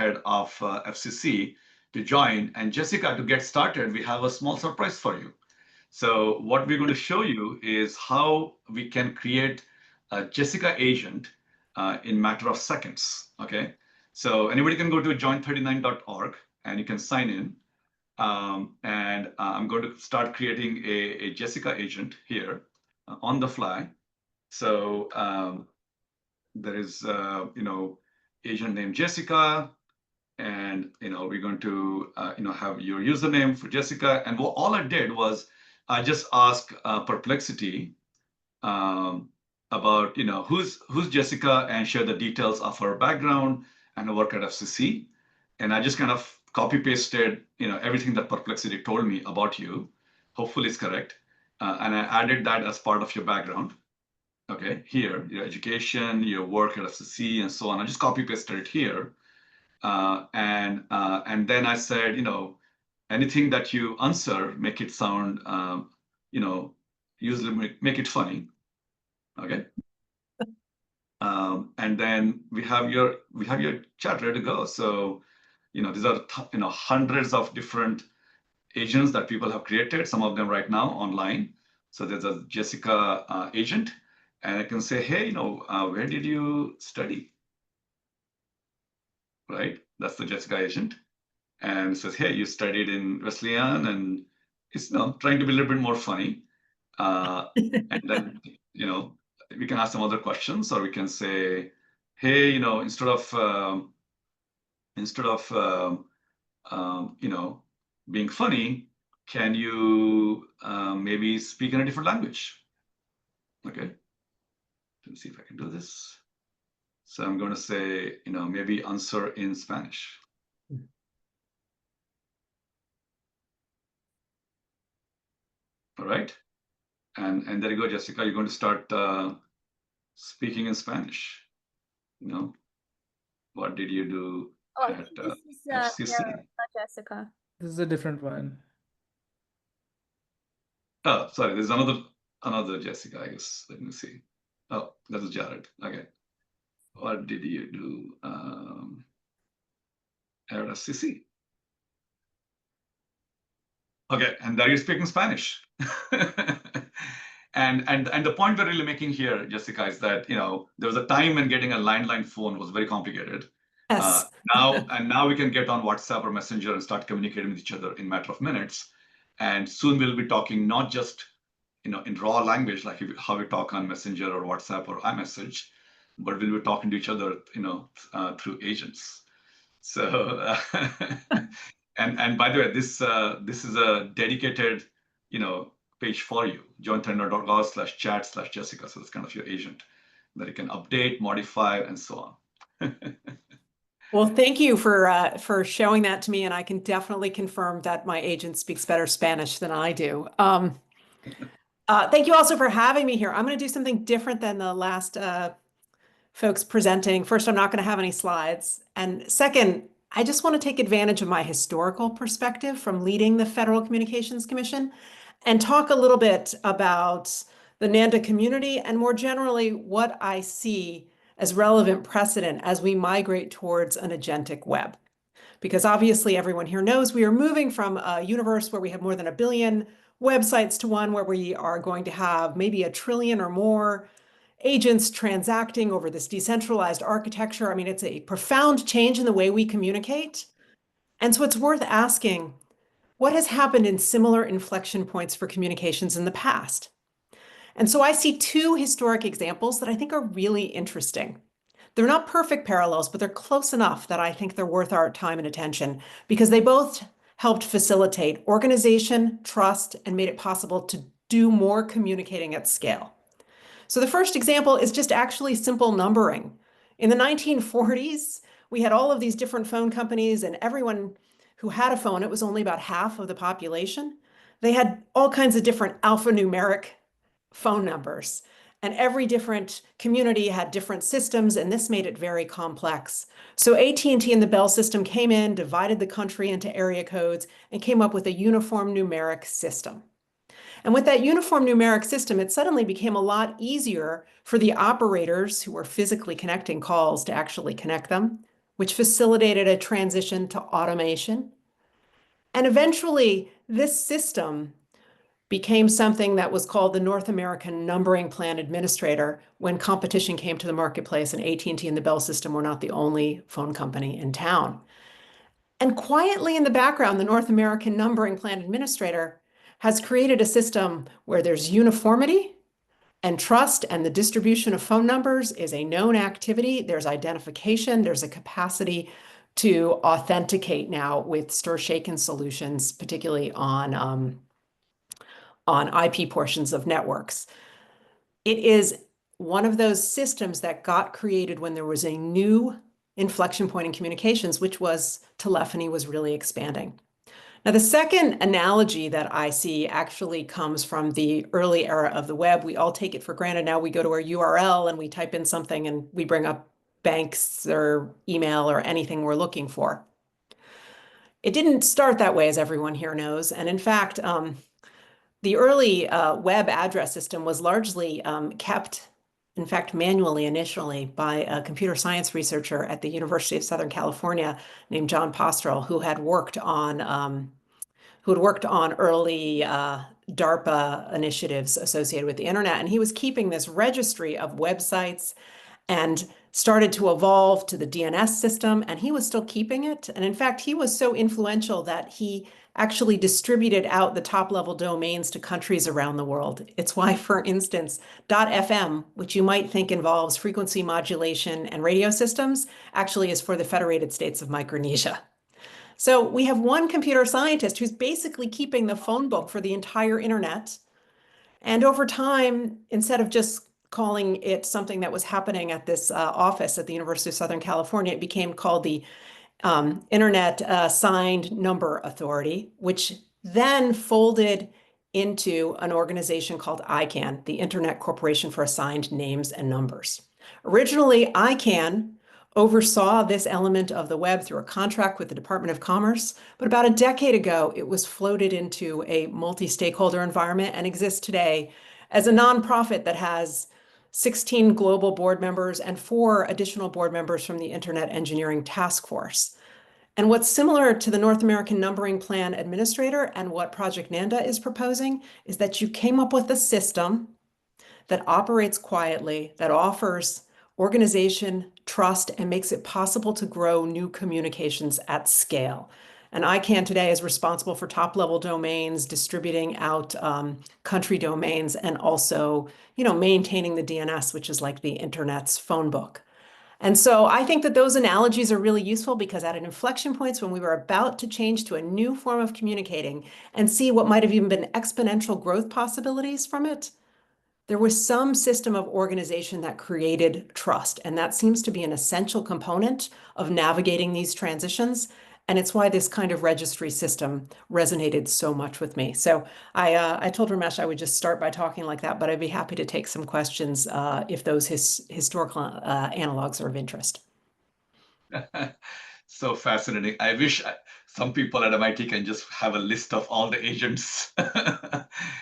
head of FCC, to join. And Jessica, to get started, we have a small surprise for you. So what we're going to show you is how we can create a Jessica agent in matter of seconds. Okay, so anybody can go to join39.org and you can sign in. And I'm going to start creating a Jessica agent here on the fly. So there is, agent named Jessica, and we're going to have your username for Jessica. And all I did was I just asked Perplexity about who's Jessica, and share the details of her background and her work at FCC. And I just kind of copy pasted everything that Perplexity told me about you. Hopefully it's correct. And I added that as part of your background. Okay, here, your education, your work at FCC, and so on. I just copy pasted it here. And then I said, anything that you answer, make it sound, usually make it funny. Okay. And then we have your chat ready to go. So, these are hundreds of different agents that people have created. Some of them right now online. So there's a Jessica agent, and I can say, hey, where did you study? Right? That's the Jessica agent. And it says, hey, you studied in Wesleyan, and it's trying to be a little bit more funny. And then, we can ask some other questions, or we can say, hey, instead of being funny, can you maybe speak in a different language? Okay. Let's see if I can do this. So I'm going to say, maybe answer in Spanish. All right. And there you go, Jessica. You're going to start speaking in Spanish. What did you do at FCC? Jessica. This is a different one. Oh, sorry. There's another Jessica, I guess. Let me see. Oh, that is Jared. Okay. What did you do at FCC? Okay, and there you're speaking Spanish. And the point we're really making here, Jessica, is that there was a time when getting a landline phone was very complicated. Yes. Now we can get on WhatsApp or Messenger and start communicating with each other in a matter of minutes. And soon we'll be talking not just in raw language like how we talk on Messenger or WhatsApp or iMessage, but we'll be talking to each other through agents. So and by the way, this is a dedicated page for you, join39.org/chat/Jessica. So it's kind of your agent that you can update, modify, and so on. Well, thank you for showing that to me, and I can definitely confirm that my agent speaks better Spanish than I do. Thank you also for having me here. I'm going to do something different than the last folks presenting. First, I'm not going to have any slides, and second, I just want to take advantage of my historical perspective from leading the Federal Communications Commission and talk a little bit about the NANDA community and more generally what I see as relevant precedent as we migrate towards an agentic web. Because obviously everyone here knows we are moving from a universe where we have more than 1 billion websites to one where we are going to have maybe 1 trillion or more agents transacting over this decentralized architecture. I mean, it's a profound change in the way we communicate. And so it's worth asking, what has happened in similar inflection points for communications in the past? And so I see 2 historic examples that I think are really interesting. They're not perfect parallels, but they're close enough that I think they're worth our time and attention because they both helped facilitate organization, trust, and made it possible to do more communicating at scale. So the first example is just actually simple numbering. In the 1940s, we had all of these different phone companies, and everyone who had a phone, it was only about half of the population. They had all kinds of different alphanumeric phone numbers, and every different community had different systems, and this made it very complex. So AT&T and the Bell system came in, divided the country into area codes, and came up with a uniform numeric system. And with that uniform numeric system, it suddenly became a lot easier for the operators who were physically connecting calls to actually connect them which facilitated a transition to automation. And eventually, this system became something that was called the North American Numbering Plan Administrator when competition came to the marketplace and AT&T and the Bell system were not the only phone company in town. And quietly in the background, the North American Numbering Plan Administrator has created a system where there's uniformity and trust, and the distribution of phone numbers is a known activity. There's identification, there's a capacity to authenticate now with stir-shaken solutions, particularly on IP portions of networks. It is one of those systems that got created when there was a new inflection point in communications, which was telephony was really expanding. Now, the second analogy that I see actually comes from the early era of the web. We all take it for granted now. We go to our URL and we type in something and we bring up banks or email or anything we're looking for. It didn't start that way, as everyone here knows. And in fact, the early web address system was largely kept, in fact, manually initially by a computer science researcher at the University of Southern California named John Postrel, who had worked on early DARPA initiatives associated with the internet. And he was keeping this registry of websites and started to evolve to the DNS system, and he was still keeping it. And in fact, he was so influential that he actually distributed out the top-level domains to countries around the world. It's why, for instance, .fm, which you might think involves frequency modulation and radio systems, actually is for the Federated States of Micronesia. So we have one computer scientist who's basically keeping the phone book for the entire internet. And over time, instead of just calling it something that was happening at this office at the University of Southern California, it became called the Internet Signed Number Authority, which then folded into an organization called ICANN, the Internet Corporation for Assigned Names and Numbers. Originally, ICANN oversaw this element of the web through a contract with the Department of Commerce, but about a decade ago, it was floated into a multi-stakeholder environment and exists today as a nonprofit that has 16 global board members and 4 additional board members from the Internet Engineering Task Force. And what's similar to the North American Numbering Plan Administrator and what Project NANDA is proposing is that you came up with a system that operates quietly, that offers organization, trust, and makes it possible to grow new communications at scale. And ICANN today is responsible for top-level domains, distributing out country domains, and also, maintaining the DNS, which is like the internet's phone book. And so I think that those analogies are really useful because at an inflection points when we were about to change to a new form of communicating and see what might have even been exponential growth possibilities from it, there was some system of organization that created trust. And that seems to be an essential component of navigating these transitions. And it's why this kind of registry system resonated so much with me. So I told Ramesh I would just start by talking like that, but I'd be happy to take some questions if those historical analogs are of interest. So fascinating. I wish some people at MIT can just have a list of all the agents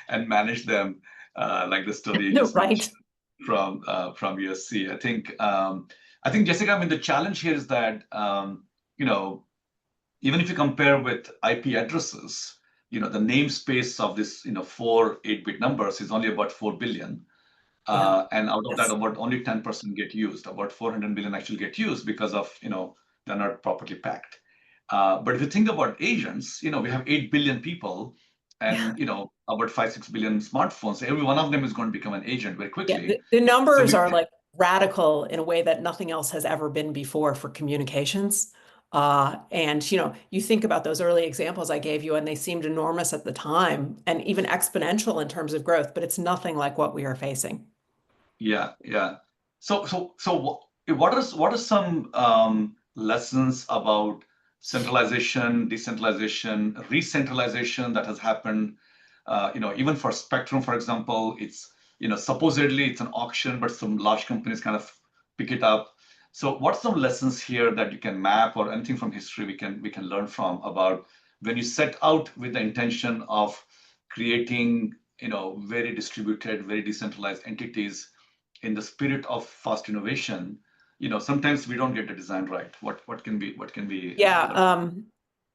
and manage them, like the story you just Right. mentioned from USC. I think Jessica, I mean, the challenge here is that even if you compare with IP addresses, the namespace of this 4 8-bit numbers is only about 4 billion. Yeah. And out of Yes. that, about only 10% get used. About 400 million actually get used because of, they're not properly packed. But if you think about agents, we have 8 billion people and, about 5-6 billion smartphones. Every one of them is going to become an agent very quickly. Yeah, the numbers So are like radical in a way that nothing else has ever been before for communications. And you think about those early examples I gave you, and they seemed enormous at the time and even exponential in terms of growth, but it's nothing like what we are facing. Yeah. So what are some lessons about centralization, decentralization, re-centralization that has happened? Even for Spectrum, for example, it's supposedly it's an auction, but some large companies kind of pick it up. So what's some lessons here that you can map or anything from history we can learn from about when you set out with the intention of creating very distributed, very decentralized entities in the spirit of fast innovation, sometimes we don't get the design right. What can be Yeah,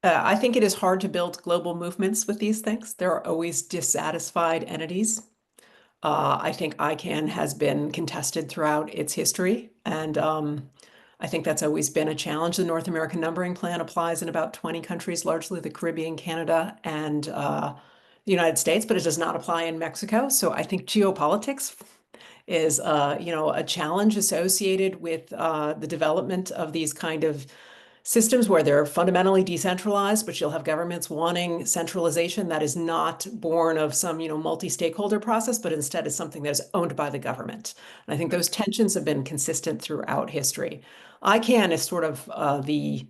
I think it is hard to build global movements with these things. There are always dissatisfied entities. I think ICANN has been contested throughout its history, and I think that's always been a challenge. The North American Numbering Plan applies in about 20 countries, largely the Caribbean, Canada, and the United States, but it does not apply in Mexico. So I think geopolitics is, a challenge associated with the development of these kind of systems where they're fundamentally decentralized, but you'll have governments wanting centralization that is not born of some, multi-stakeholder process, but instead is something that is owned by the government. And I think those tensions have been consistent throughout history. ICANN is sort of the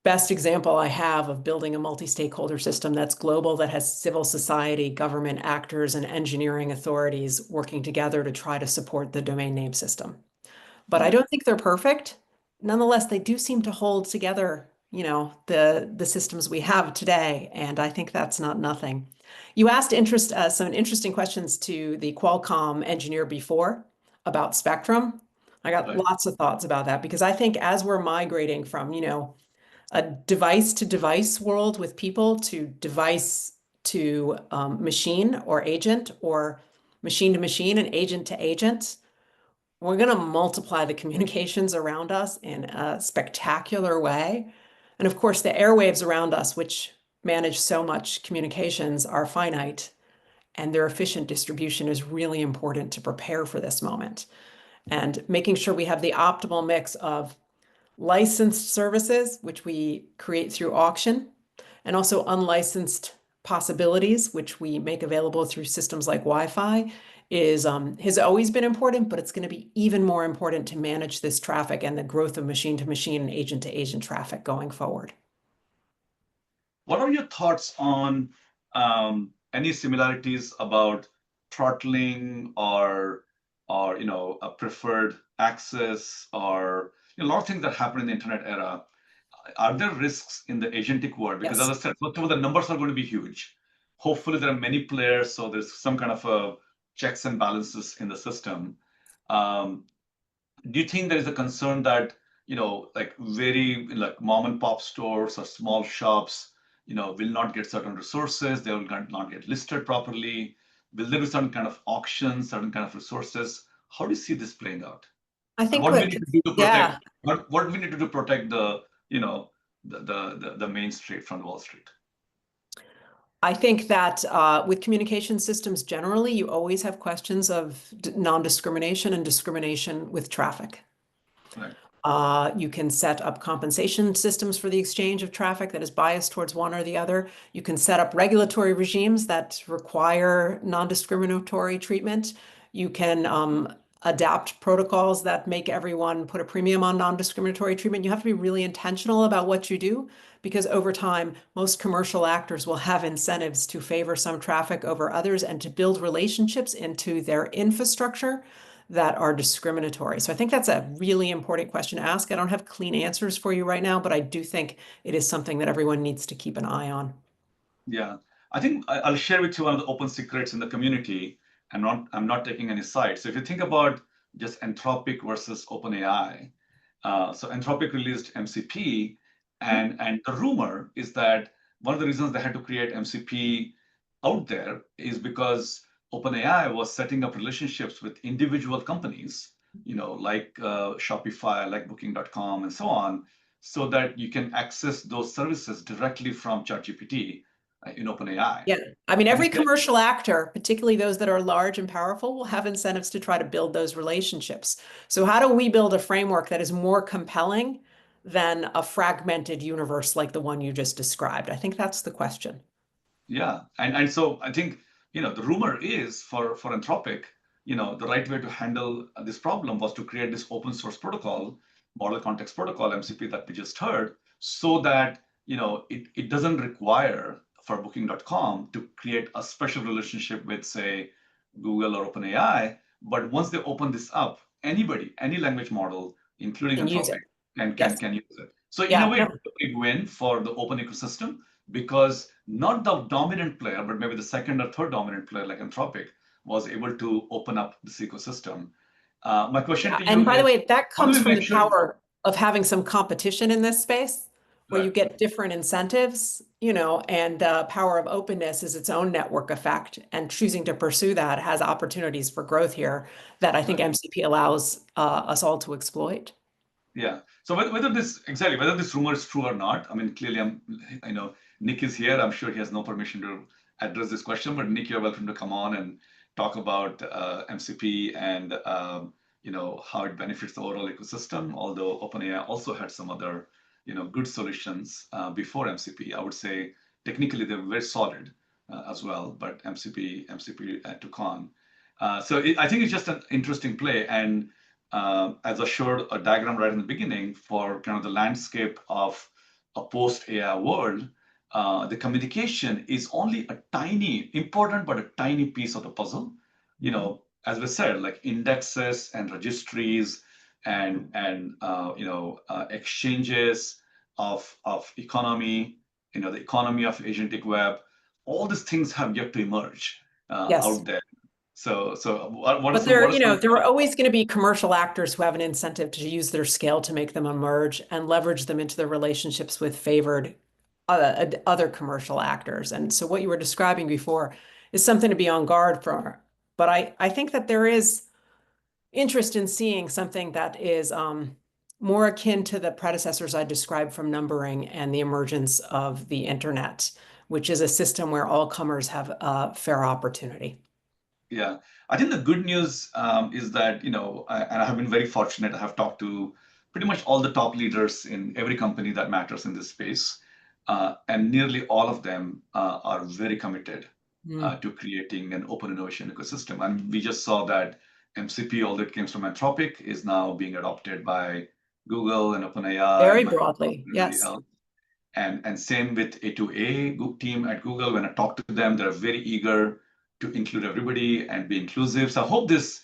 best example I have of building a multi-stakeholder system that's global, that has civil society, government actors, and engineering authorities working together to try to support the domain name system. But I don't think they're perfect. Nonetheless, they do seem to hold together, the systems we have today, and I think that's not nothing. You asked some interesting questions to the Qualcomm engineer before about Spectrum. I got right? lots of thoughts about that because I think as we're migrating from, a device to device world with people to device to machine or agent or machine to machine and agent to agent, we're going to multiply the communications around us in a spectacular way. And of course, the airwaves around us, which manage so much communications, are finite, and their efficient distribution is really important to prepare for this moment. And making sure we have the optimal mix of licensed services, which we create through auction, and also unlicensed possibilities, which we make available through systems like Wi-Fi, has always been important, but it's going to be even more important to manage this traffic and the growth of machine to machine and agent to agent traffic going forward. What are your thoughts on any similarities about throttling or a preferred access or a lot of things that happen in the internet era? Are there risks in the agentic world? Because as Yes. I said, first of all, the numbers are going to be huge. Hopefully, there are many players, so there's some kind of a checks and balances in the system. Um, do you think there is a concern that like very like mom and pop stores or small shops will not get certain resources, they will not get listed properly? Will there be some kind of auctions, certain kind of resources? How do you see this playing out, I and think what do we need to do to protect yeah, what do we need to do to protect the the main street from Wall Street? I think that with communication systems generally, you always have questions of non-discrimination and discrimination with traffic. Right. You can set up compensation systems for the exchange of traffic that is biased towards one or the other. You can set up regulatory regimes that require non-discriminatory treatment. You can adapt protocols that make everyone put a premium on non-discriminatory treatment. You have to be really intentional about what you do because over time, most commercial actors will have incentives to favor some traffic over others and to build relationships into their infrastructure that are discriminatory. So I think that's a really important question to ask. I don't have clean answers for you right now, but I do think it is something that everyone needs to keep an eye on. Yeah, I think I'll share with you one of the open secrets in the community. I'm not taking any sides. So if you think about just Anthropic versus OpenAI, so Anthropic released MCP, and the rumor is that one of the reasons they had to create MCP out there is because OpenAI was setting up relationships with individual companies, like Shopify, like Booking.com, and so on, so that you can access those services directly from ChatGPT in OpenAI. Yeah. I mean, And every then, commercial actor, particularly those that are large and powerful, will have incentives to try to build those relationships. So how do we build a framework that is more compelling than a fragmented universe like the one you just described? I think that's the question. yeah, and so I think the rumor is for Anthropic, the right way to handle this problem was to create this open source protocol, model context protocol (MCP) that we just heard, so that it doesn't require for Booking.com to create a special relationship with, say, Google or OpenAI. But once they open this up, anybody, any language model, including And use it. Anthropic, can Yes. can use it. So in a Yeah. way, No. it's a big win for the open ecosystem because not the dominant player, but maybe the second or third dominant player like Anthropic was able to open up this ecosystem. My question Yeah, to you and by the is, way, that how do comes we from make the sure? power of having some competition in this space where you Right, get different incentives, and power of openness is its own network effect. And choosing to pursue that has opportunities for growth here that I think right. MCP allows us all to exploit. Yeah. So whether this rumor is true or not, I mean, clearly, I know Nick is here. I'm sure he has no permission to address this question, but Nick, you're welcome to come on and talk about MCP and how it benefits the overall ecosystem. Although OpenAI also had some other good solutions before MCP, I would say technically they're very solid as well, but MCP took on. I think it's just an interesting play and. As I showed a diagram right in the beginning for kind of the landscape of a post-AI world, the communication is only a tiny, important but a tiny piece of the puzzle. As we said, like indexes and registries and exchanges of economy, the economy of agentic web, all these things have yet to emerge Yes. out there. So what are But some what there, are some there are always going to be commercial actors who have an incentive to use their scale to make them emerge and leverage them into their relationships with favored other commercial actors. And so what you were describing before is something to be on guard for. But I think that there is interest in seeing something that is more akin to the predecessors I described from numbering and the emergence of the internet, which is a system where all comers have a fair opportunity. Yeah, I think the good news is that, and I have been very fortunate. I have talked to pretty much all the top leaders in every company that matters in this space. And nearly all of them are very committed Mm. to creating an open innovation ecosystem. And we just saw that MCP, although it came from Anthropic, is now being adopted by Google and OpenAI Very and Microsoft broadly, and everybody yes. else. And same with A2A team at Google. When I talk to them, they're very eager to include everybody and be inclusive. So I hope this,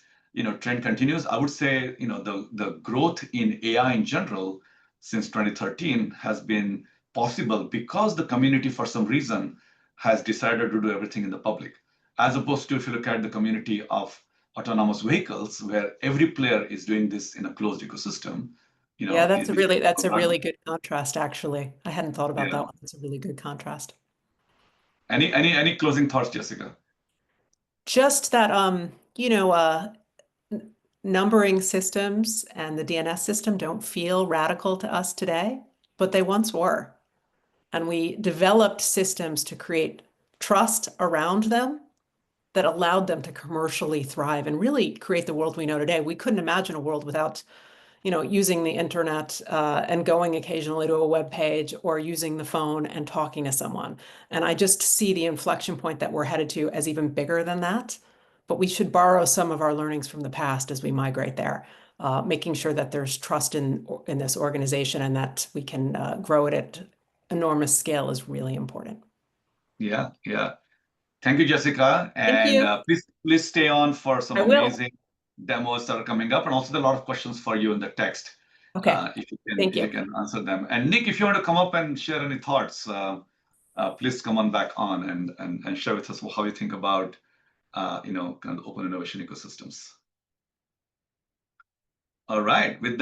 trend continues. I would say, the growth in AI in general since 2013 has been possible because the community, for some reason, has decided to do everything in the public, as opposed to if you look at the community of autonomous vehicles, where every player is doing this in a closed ecosystem. Yeah, that's a Which really good contrast, actually. I hadn't thought about that yeah. one. That's a really good contrast. Any closing thoughts, Jessica? Just that, numbering systems and the DNS system don't feel radical to us today, but they once were. And we developed systems to create trust around them that allowed them to commercially thrive and really create the world we know today. We couldn't imagine a world without using the internet and going occasionally to a web page or using the phone and talking to someone. And I just see the inflection point that we're headed to as even bigger than that. But we should borrow some of our learnings from the past as we migrate there, making sure that there's trust in this organization and that we can grow it at enormous scale is really important. Yeah, yeah. Thank you, Jessica. Thank And you. please stay on for some I will. amazing demos that are coming up, and also there are a lot of questions for you in the text, Okay. Thank if you you. can answer them. And Nick, if you want to come up and share any thoughts, please come on back on and share with us how you think about kind of open innovation ecosystems. All right. With that.